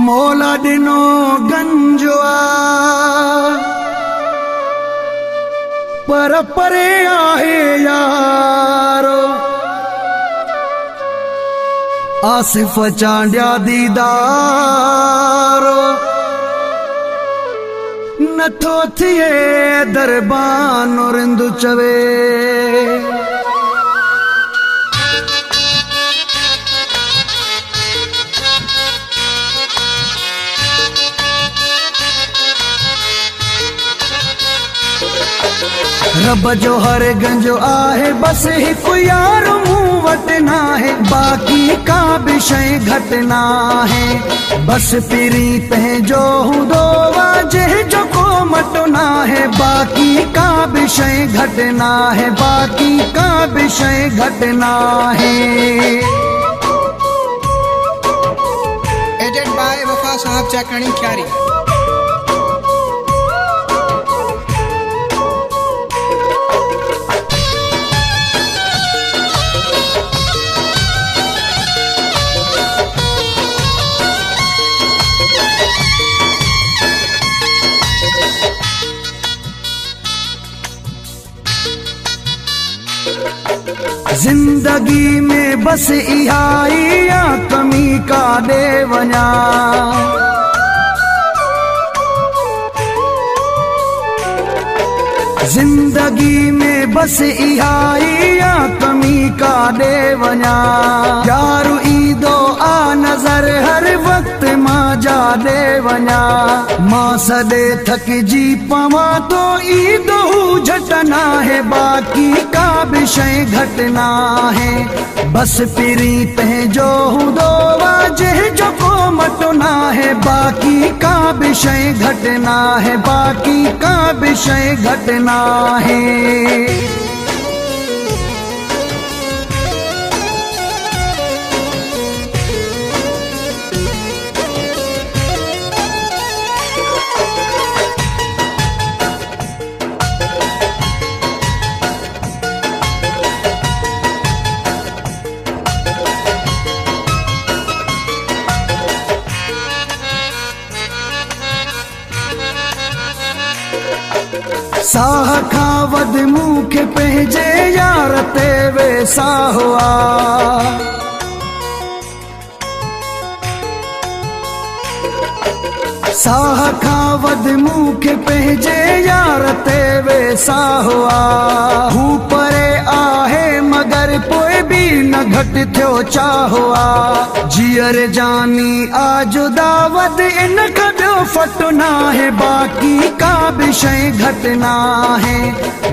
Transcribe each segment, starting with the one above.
मोला दिनो गंजवा पर परे आहे यारो आसिफ चांडिया दीदारो नथो थिए दरबान रिंदु चवे रब जो हर गंजो आहे बस हिकु यार मूं वटि ना है बाक़ी का बि शइ घटि ना है बस पिरी पंहिंजो हूंदो वाजे जो को मटो ना है बाक़ी का बि शइ घटि ना है बाक़ी का बि शइ घटि ना है। एडेड बाय वफा साहब चाकणी क्यारी। जिंदगी में बस इहाई या कमी का दे वञा जिंदगी में बस इहाई या कमी का दे वञा यारू ईदो आ नजर हर वक्त मां जा दे वञा मां सदे थक जी पवा तो ईदो झटना है बाक़ी का बि शइ घटि ना है बस पिरी पंहिंजो हूंदो वाजे जो को मटो ना है बाक़ी का बि शइ घटि ना है बाक़ी का बि शइ घटि ना है। साह खां वध मूंखे पंहिंजे यार ते वेसा हुआ साह खां वध मूंखे पंहिंजे यार ते वेसा हुआ हू परे आहे मगर पोइ बि न घटि थियो छा हुआ जीअर जानी आजुदा वध इन खां ॿियो फटो ना है बाक़ी का बि शइ घटि ना है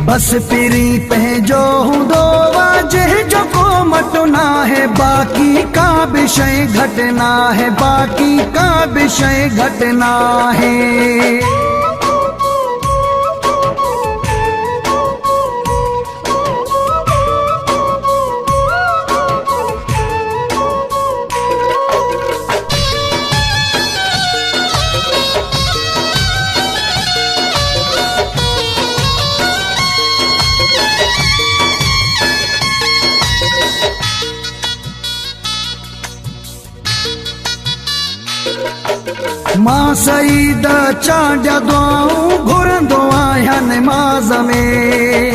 बस पिरी पंहिंजो हूंदो वाजे जो को मटो ना है बाक़ी का बि शइ घटि ना है बाक़ी का बि शइ घटि ना है। मां सईद चांडिया दुआऊं घुरंदो आहियां नमाज़ में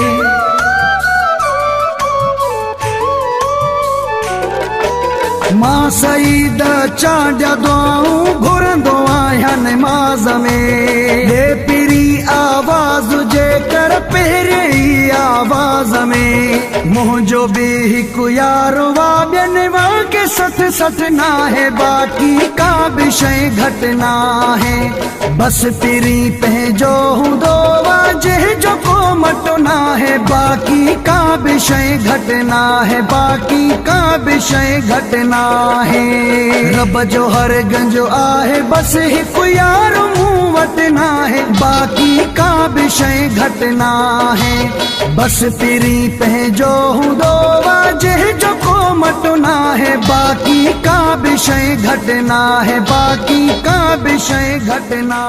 मां सईद चांडिया दुआऊं घुरंदो आहियां नमाज़ में हे पिरी आवाज़ जे कर पहिरीं आवाज़ में मुंहिंजो बि हिकु यारो वा ॿियनि वांगे सठ सठ ना है बाक़ी का बि शइ घटि ना है बस पिरी पंहिंजो हूंदो वाजे जो को मटो ना है बाक़ी का बि शइ घटि ना है बाक़ी का बि शइ घटि ना है। रब जो हर गंजो आहे बस हिकु यार मूं वटि ना है बाक़ी का बि शइ घटि ना है बस पिरी पंहिंजो हूंदो वाजे जो को मटो ना है बाक़ी का बि शइ घटि ना है बाक़ी का बि शइ घटि ना।